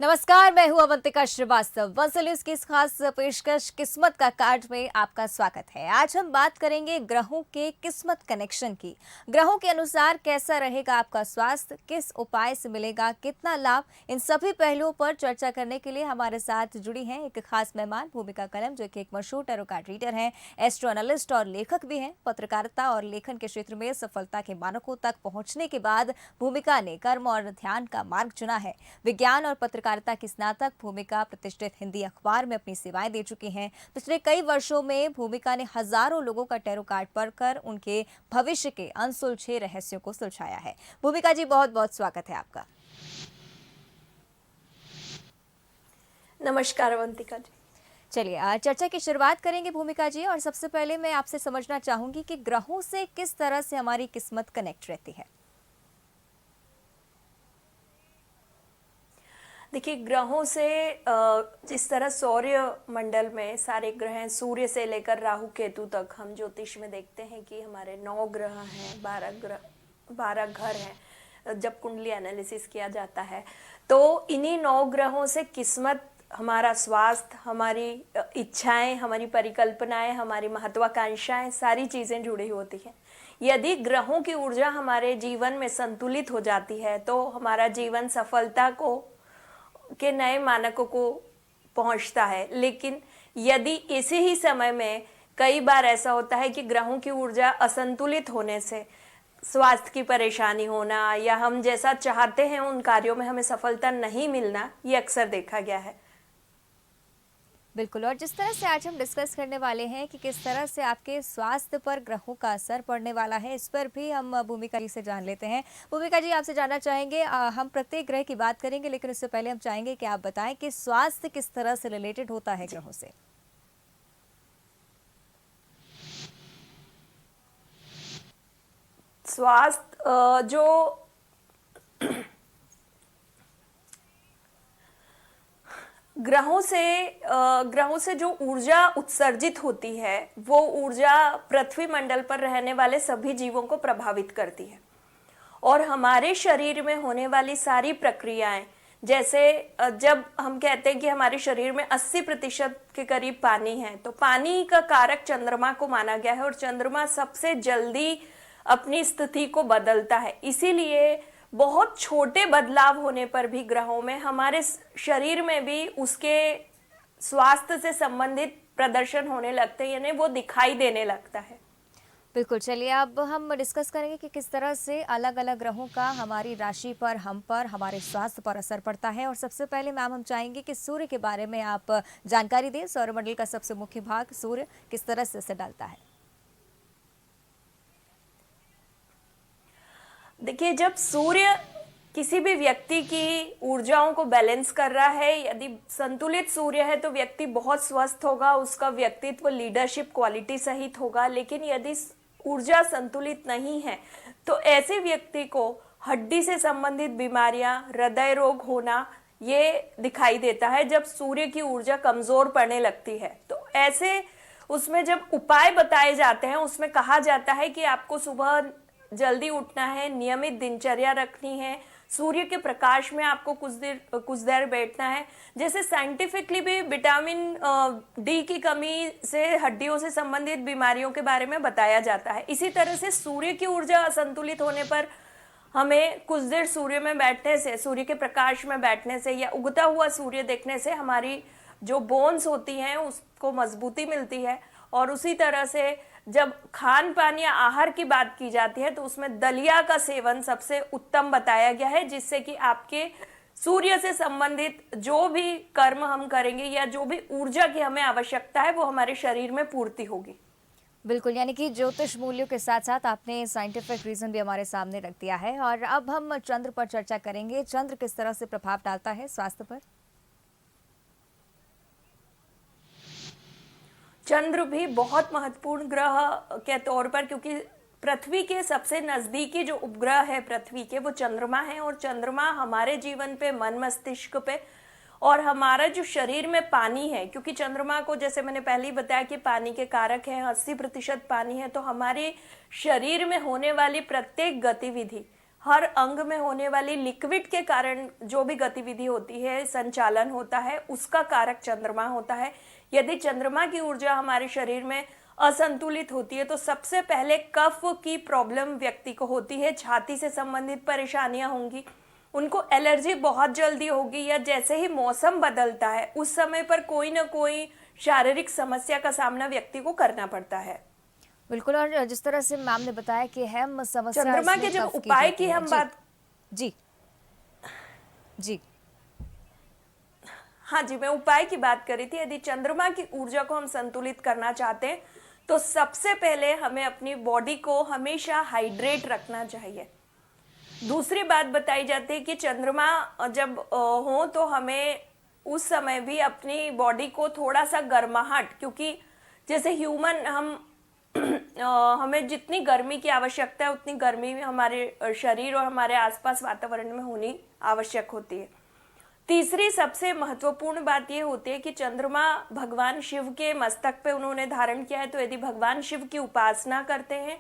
नमस्कार, मैं हूं अवंतिका श्रीवास्तव। वंसलिस की इस खास पेशकश किस्मत का कार्ड में आपका स्वागत है। आज हम बात करेंगे ग्रहों के किस्मत कनेक्शन की। ग्रहों के अनुसार कैसा रहेगा आपका स्वास्थ्य, किस उपाय से मिलेगा कितना लाभ, इन सभी पहलुओं पर चर्चा करने के लिए हमारे साथ जुड़ी हैं एक खास मेहमान भूमिका कलम, जो कि एक मशहूर टैरो कार्ड रीडर हैं, एस्ट्रो एनालिस्ट और लेखक भी हैं। पत्रकारिता और लेखन के क्षेत्र में सफलता के मानकों तक पहुंचने के बाद भूमिका ने कर्म और ध्यान का मार्ग चुना है। विज्ञान और पत्रकारिता की स्नातक भूमिका प्रतिष्ठित हिंदी अखबार में अपनी सेवाएं दे चुकी हैं। पिछले कई वर्षों में भूमिका ने हजारों लोगों का टैरो कार्ड पढ़कर उनके भविष्य के अनसुलझे रहस्यों को सुलझाया है। भूमिका जी, बहुत बहुत स्वागत है आपका। नमस्कार अवंतिका जी। चलिए चर्चा की शुरुआत करेंगे भूमिका जी, और सबसे पहले मैं आपसे समझना चाहूंगी कि ग्रहों से किस तरह से हमारी किस्मत कनेक्ट रहती है। देखिए, ग्रहों से जिस तरह सौर्य मंडल में सारे ग्रह हैं, सूर्य से लेकर राहु केतु तक, हम ज्योतिष में देखते हैं कि हमारे 9 ग्रह हैं, 12 घर हैं। जब कुंडली एनालिसिस किया जाता है तो इन्हीं 9 ग्रहों से किस्मत, हमारा स्वास्थ्य, हमारी इच्छाएं, हमारी परिकल्पनाएं, हमारी महत्वाकांक्षाएं, सारी चीजें जुड़ी होती हैं। यदि ग्रहों की ऊर्जा हमारे जीवन में संतुलित हो जाती है तो हमारा जीवन सफलता को के नए मानकों को पहुंचता है। लेकिन यदि इसी ही समय में कई बार ऐसा होता है कि ग्रहों की ऊर्जा असंतुलित होने से स्वास्थ्य की परेशानी होना या हम जैसा चाहते हैं उन कार्यों में हमें सफलता नहीं मिलना, ये अक्सर देखा गया है। बिल्कुल, और जिस तरह से आज हम डिस्कस करने वाले हैं कि किस तरह से आपके स्वास्थ्य पर ग्रहों का असर पड़ने वाला है, इस पर भी हम भूमिका जी से जान लेते हैं। भूमिका जी, आपसे जानना चाहेंगे, हम प्रत्येक ग्रह की बात करेंगे, लेकिन उससे पहले हम चाहेंगे कि आप बताएं कि स्वास्थ्य किस तरह से रिलेटेड होता है ग्रहों से। स्वास्थ्य जो ग्रहों से जो ऊर्जा उत्सर्जित होती है वो ऊर्जा पृथ्वी मंडल पर रहने वाले सभी जीवों को प्रभावित करती है। और हमारे शरीर में होने वाली सारी प्रक्रियाएं, जैसे जब हम कहते हैं कि हमारे शरीर में 80% के करीब पानी है, तो पानी का कारक चंद्रमा को माना गया है और चंद्रमा सबसे जल्दी अपनी स्थिति को बदलता है। इसीलिए बहुत छोटे बदलाव होने पर भी ग्रहों में, हमारे शरीर में भी उसके स्वास्थ्य से संबंधित प्रदर्शन होने लगते हैं, यानी वो दिखाई देने लगता है। बिल्कुल, चलिए अब हम डिस्कस करेंगे कि किस तरह से अलग अलग ग्रहों का हमारी राशि पर, हम पर, हमारे स्वास्थ्य पर असर पड़ता है। और सबसे पहले मैम, हम चाहेंगे कि सूर्य के बारे में आप जानकारी दें। सौरमंडल का सबसे मुख्य भाग सूर्य किस तरह से असर डालता है। देखिए, जब सूर्य किसी भी व्यक्ति की ऊर्जाओं को बैलेंस कर रहा है, यदि संतुलित सूर्य है तो व्यक्ति बहुत स्वस्थ होगा, उसका व्यक्तित्व लीडरशिप क्वालिटी सहित होगा। लेकिन यदि ऊर्जा संतुलित नहीं है तो ऐसे व्यक्ति को हड्डी से संबंधित बीमारियां, हृदय रोग होना, ये दिखाई देता है जब सूर्य की ऊर्जा कमजोर पड़ने लगती है। तो ऐसे उसमें जब उपाय बताए जाते हैं, उसमें कहा जाता है कि आपको सुबह जल्दी उठना है, नियमित दिनचर्या रखनी है, सूर्य के प्रकाश में आपको कुछ देर बैठना है। जैसे साइंटिफिकली भी विटामिन डी की कमी से हड्डियों से संबंधित बीमारियों के बारे में बताया जाता है। इसी तरह से सूर्य की ऊर्जा असंतुलित होने पर हमें कुछ देर सूर्य में बैठने से, सूर्य के प्रकाश में बैठने से या उगता हुआ सूर्य देखने से हमारी जो बोन्स होती हैं उसको मजबूती मिलती है। और उसी तरह से जब खान पान या आहार की बात की जाती है तो उसमें दलिया का सेवन सबसे उत्तम बताया गया है, जिससे कि आपके सूर्य से संबंधित जो भी कर्म हम करेंगे या जो भी ऊर्जा की हमें आवश्यकता है वो हमारे शरीर में पूर्ति होगी। बिल्कुल, यानी कि ज्योतिष मूल्यों के साथ साथ आपने साइंटिफिक रीजन भी हमारे सामने रख दिया है। और अब हम चंद्र पर चर्चा करेंगे। चंद्र किस तरह से प्रभाव डालता है स्वास्थ्य पर। चंद्र भी बहुत महत्वपूर्ण ग्रह के तौर पर, क्योंकि पृथ्वी के सबसे नजदीकी जो उपग्रह है पृथ्वी के, वो चंद्रमा है। और चंद्रमा हमारे जीवन पे, मन मस्तिष्क पे और हमारा जो शरीर में पानी है, क्योंकि चंद्रमा को, जैसे मैंने पहले ही बताया कि पानी के कारक हैं, 80% पानी है, तो हमारे शरीर में होने वाली प्रत्येक गतिविधि हर अंग में होने वाली लिक्विड के कारण जो भी गतिविधि होती है, संचालन होता है, उसका कारक चंद्रमा होता है। यदि चंद्रमा की ऊर्जा हमारे शरीर में असंतुलित होती है तो सबसे पहले कफ की प्रॉब्लम व्यक्ति को होती है, छाती से संबंधित परेशानियां होंगी, उनको एलर्जी बहुत जल्दी होगी, या जैसे ही मौसम बदलता है उस समय पर कोई ना कोई शारीरिक समस्या का सामना व्यक्ति को करना पड़ता है। बिल्कुल। और जिस तरह से मैम ने बताया कि हम समस्या चंद्रमा इसमें के जब कफ की उपाय जाती की है। हम जी बात जी जी हाँ जी, मैं उपाय की बात करी थी। यदि चंद्रमा की ऊर्जा को हम संतुलित करना चाहते हैं तो सबसे पहले हमें अपनी बॉडी को हमेशा हाइड्रेट रखना चाहिए। दूसरी बात बताई जाती है कि चंद्रमा जब हो तो हमें उस समय भी अपनी बॉडी को थोड़ा सा गर्माहट, क्योंकि जैसे ह्यूमन हम हमें जितनी गर्मी की आवश्यकता है उतनी गर्मी हमारे शरीर और हमारे आसपास वातावरण में होनी आवश्यक होती है। तीसरी सबसे महत्वपूर्ण बात यह होती है कि चंद्रमा भगवान शिव के मस्तक पे उन्होंने धारण किया है, तो यदि भगवान शिव की उपासना करते हैं,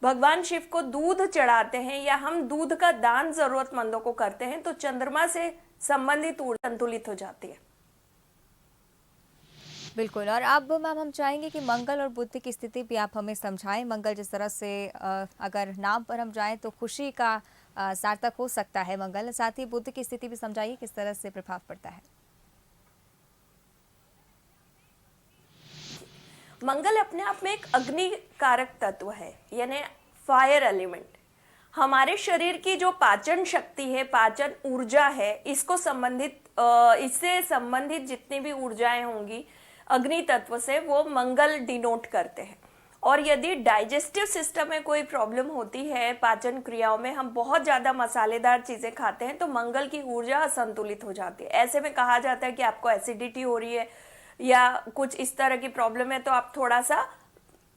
भगवान शिव को दूध चढ़ाते हैं, या हम दूध का दान जरूरतमंदों को करते हैं, तो चंद्रमा से संबंधित ऊर्जा संतुलित हो जाती है। बिल्कुल। और अब मैम हम चाहेंगे कि मंगल और बुध की स्थिति भी आप हमें समझाएं। मंगल जिस तरह से अगर नाम पर हम जाएं तो खुशी का सार्थक हो सकता है मंगल, साथ ही बुध की स्थिति भी समझाइए किस तरह से प्रभाव पड़ता है। मंगल अपने आप में एक अग्नि कारक तत्व है, यानी फायर एलिमेंट। हमारे शरीर की जो पाचन शक्ति है, पाचन ऊर्जा है, इससे संबंधित जितनी भी ऊर्जाएं होंगी अग्नि तत्व से, वो मंगल डिनोट करते हैं। और यदि डाइजेस्टिव सिस्टम में कोई प्रॉब्लम होती है, पाचन क्रियाओं में हम बहुत ज्यादा मसालेदार चीजें खाते हैं, तो मंगल की ऊर्जा असंतुलित हो जाती है। ऐसे में कहा जाता है कि आपको एसिडिटी हो रही है या कुछ इस तरह की प्रॉब्लम है तो आप थोड़ा सा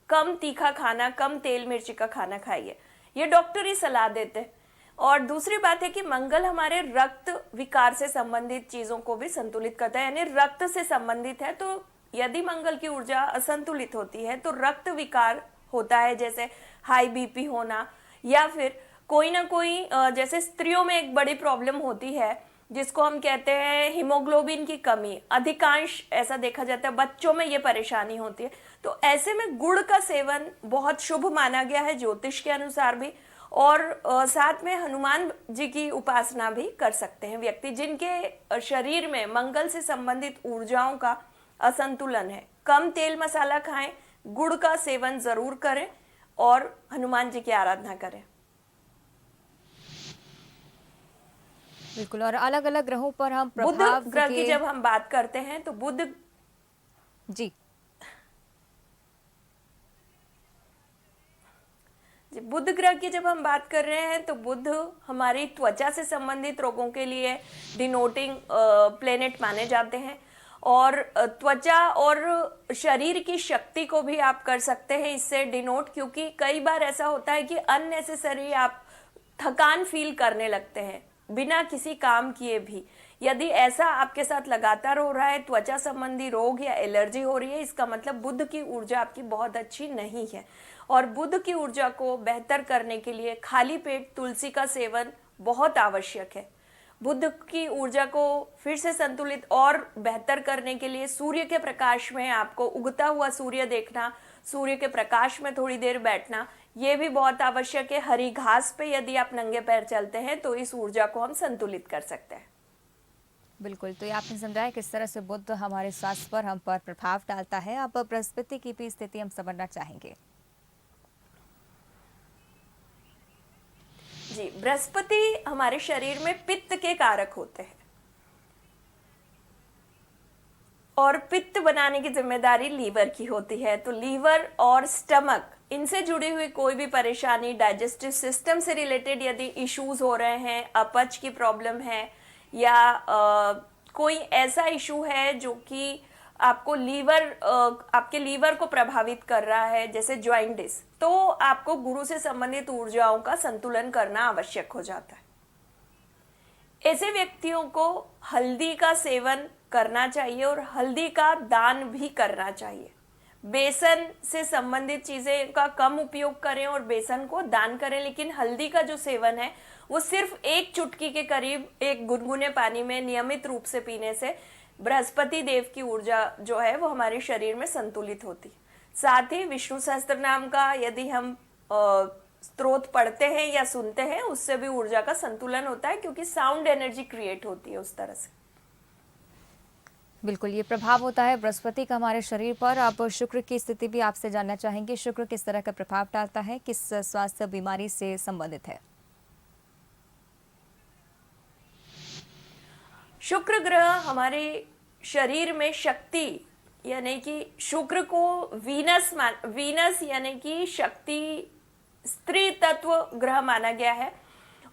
कम तीखा खाना, कम तेल मिर्ची का खाना खाइए, ये डॉक्टर ही सलाह देते हैं। और दूसरी बात है कि मंगल हमारे रक्त विकार से संबंधित चीजों को भी संतुलित करता है, यानी रक्त से संबंधित है। तो यदि मंगल की ऊर्जा असंतुलित होती है तो रक्त विकार होता है, जैसे हाई बीपी होना, या फिर कोई ना कोई जैसे स्त्रियों में एक बड़ी प्रॉब्लम होती है जिसको हम कहते हैं हीमोग्लोबिन की कमी। अधिकांश ऐसा देखा जाता है बच्चों में ये परेशानी होती है, तो ऐसे में गुड़ का सेवन बहुत शुभ माना गया है ज्योतिष के अनुसार भी। और साथ में हनुमान जी की उपासना भी कर सकते हैं व्यक्ति जिनके शरीर में मंगल से संबंधित ऊर्जाओं का असंतुलन है। कम तेल मसाला खाएं, गुड़ का सेवन जरूर करें और हनुमान जी की आराधना करें। बिल्कुल। और अलग अलग ग्रहों पर हम बुध प्रभाव ग्रह की के जब हम बात करते हैं तो जी बुध ग्रह की जब हम बात कर रहे हैं तो बुध हमारी त्वचा से संबंधित रोगों के लिए डिनोटिंग प्लेनेट माने जाते हैं। और त्वचा और शरीर की शक्ति को भी आप कर सकते हैं इससे डिनोट, क्योंकि कई बार ऐसा होता है कि अननेसेसरी आप थकान फील करने लगते हैं बिना किसी काम किए भी। यदि ऐसा आपके साथ लगातार हो रहा है, त्वचा संबंधी रोग या एलर्जी हो रही है, इसका मतलब बुध की ऊर्जा आपकी बहुत अच्छी नहीं है। और बुध की ऊर्जा को बेहतर करने के लिए खाली पेट तुलसी का सेवन बहुत आवश्यक है। बुध की ऊर्जा को फिर से संतुलित और बेहतर करने के लिए सूर्य के प्रकाश में आपको उगता हुआ सूर्य देखना, सूर्य के प्रकाश में थोड़ी देर बैठना, ये भी बहुत आवश्यक है। हरी घास पे यदि आप नंगे पैर चलते हैं तो इस ऊर्जा को हम संतुलित कर सकते हैं। बिल्कुल। तो ये आपने समझाया किस तरह से बुध हमारे स्वास्थ्य पर, हम पर प्रभाव डालता है। अब बृहस्पति की भी स्थिति हम समझना चाहेंगे। जी, बृहस्पति हमारे शरीर में पित्त के कारक होते हैं और पित्त बनाने की जिम्मेदारी लीवर की होती है। तो लीवर और स्टमक, इनसे जुड़ी हुई कोई भी परेशानी, डाइजेस्टिव सिस्टम से रिलेटेड यदि इश्यूज हो रहे हैं, अपच की प्रॉब्लम है या कोई ऐसा इशू है जो कि आपको आपके लीवर को प्रभावित कर रहा है, जैसे जॉइंटिस, तो आपको गुरु से संबंधित ऊर्जाओं का संतुलन करना आवश्यक हो जाता है। ऐसे व्यक्तियों को हल्दी का सेवन करना चाहिए और हल्दी का दान भी करना चाहिए। बेसन से संबंधित चीजें का कम उपयोग करें और बेसन को दान करें, लेकिन हल्दी का जो सेवन है वो सिर्फ एक चुटकी के करीब एक गुनगुने पानी में नियमित रूप से पीने से बृहस्पति देव की ऊर्जा जो है वो हमारे शरीर में संतुलित होती है। साथ ही विष्णु सहस्त्र नाम का यदि हम स्त्रोत पढ़ते हैं या सुनते हैं, उससे भी ऊर्जा का संतुलन होता है, क्योंकि साउंड एनर्जी क्रिएट होती है उस तरह से। बिल्कुल, ये प्रभाव होता है बृहस्पति का हमारे शरीर पर। अब शुक्र की स्थिति भी आपसे जानना चाहेंगे, शुक्र किस तरह का प्रभाव डालता है, किस स्वास्थ्य बीमारी से संबंधित है? शुक्र ग्रह हमारे शरीर में शक्ति, यानी कि शुक्र को वीनस यानी कि शक्ति, स्त्री तत्व ग्रह माना गया है।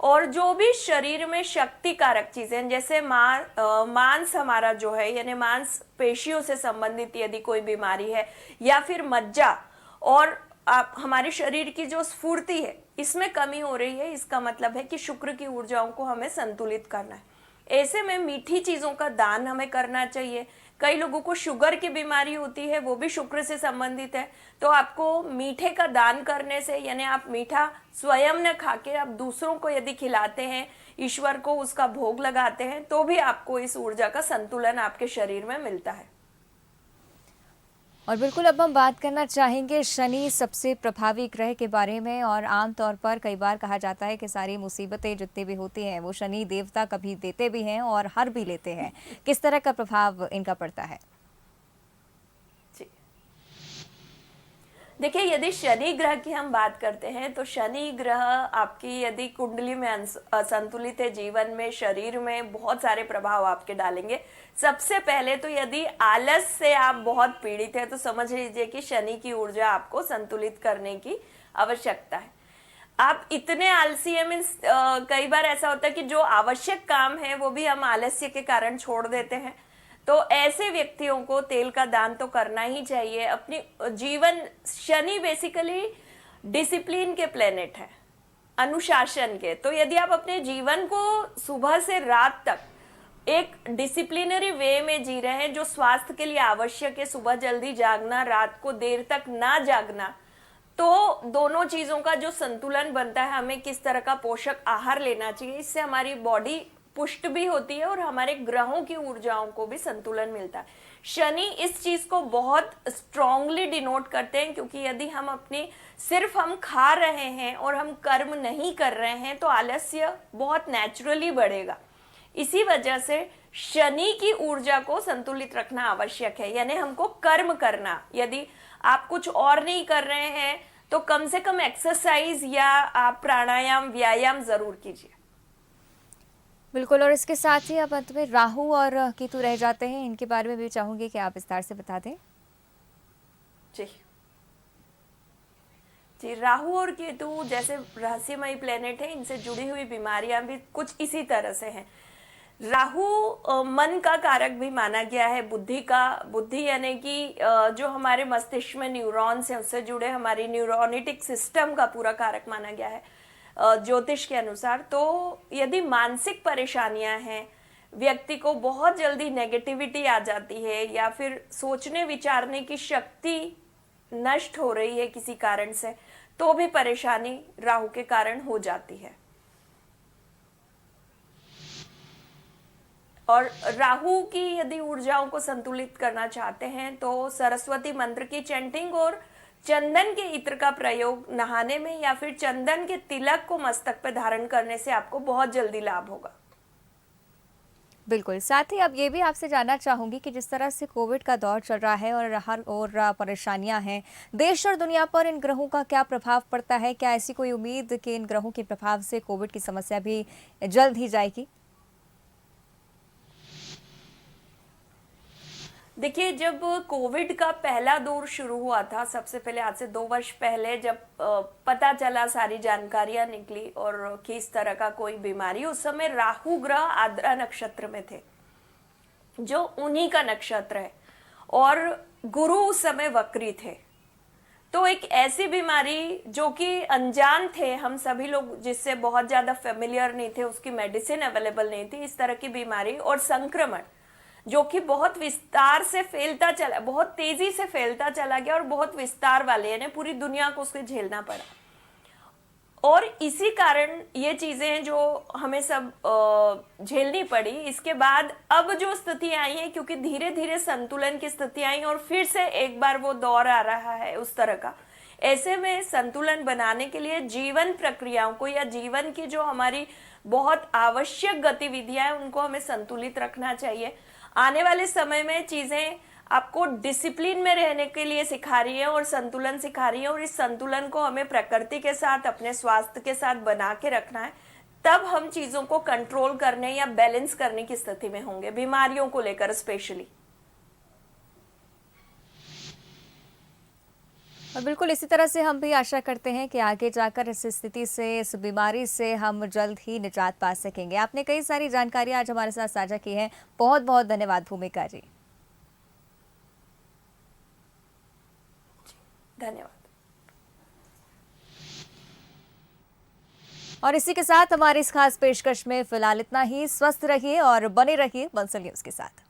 और जो भी शरीर में शक्ति कारक चीजें, जैसे मांस हमारा जो है, यानी मांस पेशियों से संबंधित यदि कोई बीमारी है, या फिर मज्जा और हमारे शरीर की जो स्फूर्ति है इसमें कमी हो रही है, इसका मतलब है कि शुक्र की ऊर्जाओं को हमें संतुलित करना है। ऐसे में मीठी चीजों का दान हमें करना चाहिए। कई लोगों को शुगर की बीमारी होती है, वो भी शुक्र से संबंधित है, तो आपको मीठे का दान करने से, यानी आप मीठा स्वयं न खा के आप दूसरों को यदि खिलाते हैं, ईश्वर को उसका भोग लगाते हैं, तो भी आपको इस ऊर्जा का संतुलन आपके शरीर में मिलता है। और बिल्कुल, अब हम बात करना चाहेंगे शनि सबसे प्रभावी ग्रह के बारे में। और आमतौर पर कई बार कहा जाता है कि सारी मुसीबतें जितनी भी होती हैं वो शनि देवता कभी देते भी हैं और हर भी लेते हैं। किस तरह का प्रभाव इनका पड़ता है? देखिए, यदि शनि ग्रह की हम बात करते हैं तो शनि ग्रह आपकी यदि कुंडली में असंतुलित है, जीवन में, शरीर में बहुत सारे प्रभाव आपके डालेंगे। सबसे पहले तो यदि आलस से आप बहुत पीड़ित हैं तो समझ लीजिए कि शनि की ऊर्जा आपको संतुलित करने की आवश्यकता है। आप इतने आलसी हैं, मीन्स कई बार ऐसा होता है कि जो आवश्यक काम है वो भी हम आलस्य के कारण छोड़ देते हैं। तो ऐसे व्यक्तियों को तेल का दान तो करना ही चाहिए। अपनी जीवन, शनि बेसिकली डिसिप्लिन के प्लेनेट है, अनुशासन के। तो यदि आप अपने जीवन को सुबह से रात तक एक डिसिप्लिनरी वे में जी रहे हैं, जो स्वास्थ्य के लिए आवश्यक है, सुबह जल्दी जागना, रात को देर तक ना जागना, तो दोनों चीजों का जो संतुलन बनता है, हमें किस तरह का पोषक आहार लेना चाहिए, इससे हमारी बॉडी पुष्ट भी होती है और हमारे ग्रहों की ऊर्जाओं को भी संतुलन मिलता है। शनि इस चीज को बहुत स्ट्रांगली डिनोट करते हैं, क्योंकि यदि हम अपनी सिर्फ हम खा रहे हैं और हम कर्म नहीं कर रहे हैं तो आलस्य बहुत नेचुरली बढ़ेगा। इसी वजह से शनि की ऊर्जा को संतुलित रखना आवश्यक है, यानी हमको कर्म करना। यदि आप कुछ और नहीं कर रहे हैं तो कम से कम एक्सरसाइज या आप प्राणायाम, व्यायाम जरूर कीजिए। बिल्कुल, और इसके साथ ही अब अंत में राहु और केतु रह जाते हैं, इनके बारे में भी चाहूंगी कि आप विस्तार से बता दें। जी जी, राहु और केतु जैसे रहस्यमयी प्लेनेट है, इनसे जुड़ी हुई बीमारियां भी कुछ इसी तरह से हैं। राहु मन का कारक भी माना गया है, बुद्धि यानी कि जो हमारे मस्तिष्क में न्यूरॉन्स हैं उससे जुड़े हमारी न्यूरोनेटिक सिस्टम का पूरा कारक माना गया है ज्योतिष के अनुसार। तो यदि मानसिक परेशानियां हैं, व्यक्ति को बहुत जल्दी नेगेटिविटी आ जाती है, या फिर सोचने विचारने की शक्ति नष्ट हो रही है किसी कारण से, तो भी परेशानी राहु के कारण हो जाती है। और राहु की यदि ऊर्जाओं को संतुलित करना चाहते हैं तो सरस्वती मंत्र की चैंटिंग और चंदन के इत्र का प्रयोग नहाने में, या फिर चंदन के तिलक को मस्तक पर धारण करने से आपको बहुत जल्दी लाभ होगा। बिल्कुल, साथ ही अब ये भी आपसे जानना चाहूंगी कि जिस तरह से कोविड का दौर चल रहा है और हर और परेशानियां हैं, देश और दुनिया पर इन ग्रहों का क्या प्रभाव पड़ता है? क्या ऐसी कोई उम्मीद कि इन ग्रहों के प्रभाव से कोविड की समस्या भी जल्द ही जाएगी? देखिए, जब कोविड का पहला दौर शुरू हुआ था, सबसे पहले आज से 2 वर्ष पहले, जब पता चला, सारी जानकारियां निकली और किस तरह का कोई बीमारी, उस समय राहु ग्रह आद्रा नक्षत्र में थे, जो उन्हीं का नक्षत्र है, और गुरु उस समय वक्री थे। तो एक ऐसी बीमारी जो कि अनजान थे हम सभी लोग, जिससे बहुत ज्यादा फेमिलियर नहीं थे, उसकी मेडिसिन अवेलेबल नहीं थी, इस तरह की बीमारी और संक्रमण जो कि बहुत विस्तार से फैलता चला, बहुत तेजी से फैलता चला गया और बहुत विस्तार वाले, यानी पूरी दुनिया को उसको झेलना पड़ा। और इसी कारण ये चीजें जो हमें सब झेलनी पड़ी, इसके बाद अब जो स्थिति आई है, क्योंकि धीरे धीरे संतुलन की स्थिति आई और फिर से एक बार वो दौर आ रहा है उस तरह का। ऐसे में संतुलन बनाने के लिए जीवन प्रक्रियाओं को या जीवन की जो हमारी बहुत आवश्यक गतिविधियां हैं उनको हमें संतुलित रखना चाहिए। आने वाले समय में चीजें आपको डिसिप्लिन में रहने के लिए सिखा रही है और संतुलन सिखा रही है, और इस संतुलन को हमें प्रकृति के साथ, अपने स्वास्थ्य के साथ बना के रखना है। तब हम चीजों को कंट्रोल करने या बैलेंस करने की स्थिति में होंगे, बीमारियों को लेकर स्पेशली। और बिल्कुल इसी तरह से हम भी आशा करते हैं कि आगे जाकर इस स्थिति से, इस बीमारी से हम जल्द ही निजात पा सकेंगे। आपने कई सारी जानकारी आज हमारे साथ साझा की है, बहुत बहुत धन्यवाद भूमिका जी। धन्यवाद। और इसी के साथ हमारी इस खास पेशकश में फिलहाल इतना ही। स्वस्थ रहिए और बने रहिए बंसल न्यूज के साथ।